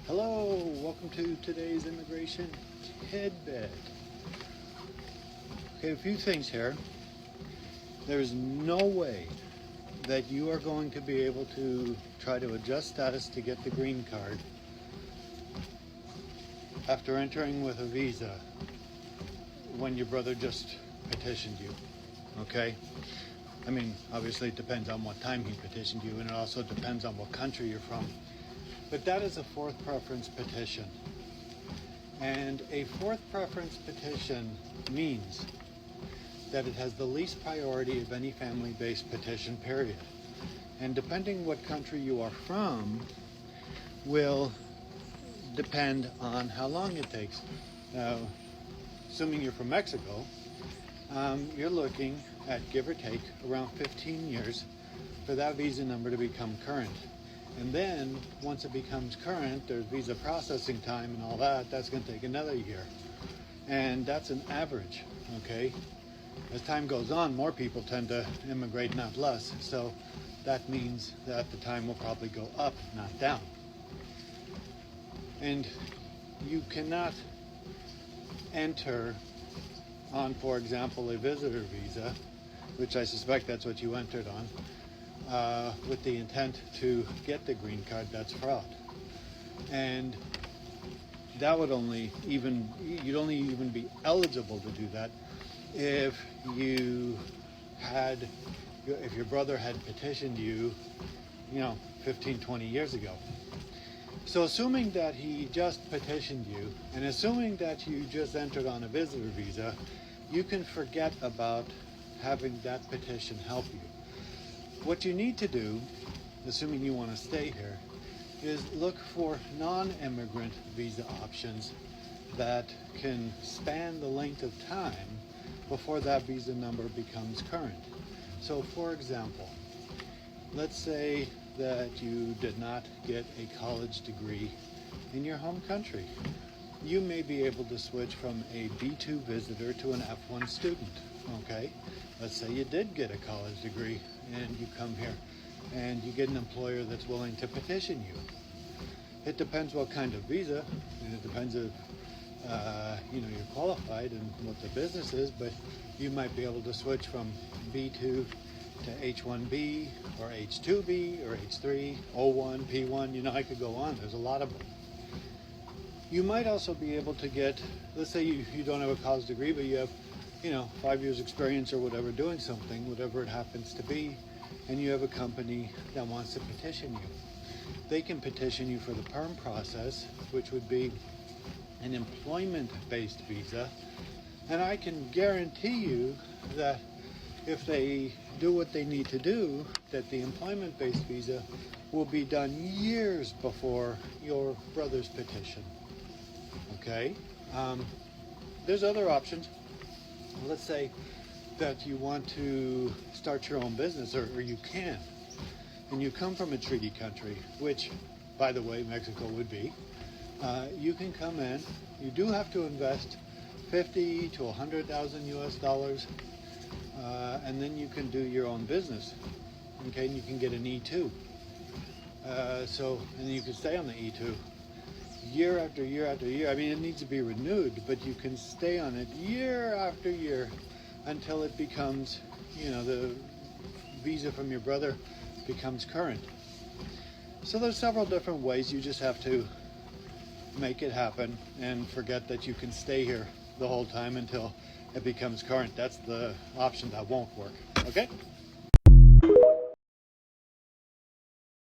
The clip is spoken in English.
Hello, welcome to today's immigration tidbit. Okay, a few things here. There's no way that you are going to be able to try to adjust status to get the green card after entering with a visa when your brother just petitioned you, okay? I mean, obviously it depends on what time he petitioned you, and it also depends on what country you're from. But that is a fourth preference petition. And a fourth preference petition means that it has the least priority of any family-based petition, period. And depending what country you are from will depend on how long it takes. Now, assuming you're from Mexico, you're looking at, give or take, around 15 years for that visa number to become current. And then, once it becomes current, there's visa processing time and all that. That's going to take another year. And that's an average, okay? As time goes on, more people tend to immigrate, not less. So that means that the time will probably go up, not down. And you cannot enter on, for example, a visitor visa, which I suspect that's what you entered on, with the intent to get the green card. That's fraud. And that would you'd only even be eligible to do that if your brother had petitioned you, 15, 20 years ago. So assuming that he just petitioned you, and assuming that you just entered on a visitor visa, you can forget about having that petition help you. What you need to do, assuming you want to stay here, is look for non-immigrant visa options that can span the length of time before that visa number becomes current. So for example, let's say that you did not get a college degree in your home country. You may be able to switch from a B2 visitor to an F1 student, okay? Let's say you did get a college degree and you come here and you get an employer that's willing to petition you. It depends what kind of visa, and it depends if you're qualified and what the business is, but you might be able to switch from B2 to H1B or H2B or H3, O1, P1, I could go on. There's a lot of them. You might also be able to get, let's say you don't have a college degree, but you have 5 years experience or whatever doing something, whatever it happens to be, and you have a company that wants to petition you. They can petition you for the perm process, which would be an employment-based visa, and I can guarantee you that if they do what they need to do, that the employment-based visa will be done years before your brother's petition. Okay? There's other options. Let's say that you want to start your own business, or you can, and you come from a treaty country, which, by the way, Mexico would be. You can come in. You do have to invest $50,000 to $100,000 US, and then you can do your own business. Okay, and you can get an E2. And you can stay on the E2 year after year after year. I mean, it needs to be renewed, but you can stay on it year after year until it becomes, the visa from your brother becomes current. So there's several different ways. You just have to make it happen and forget that you can stay here the whole time until it becomes current. That's the option that won't work. Okay?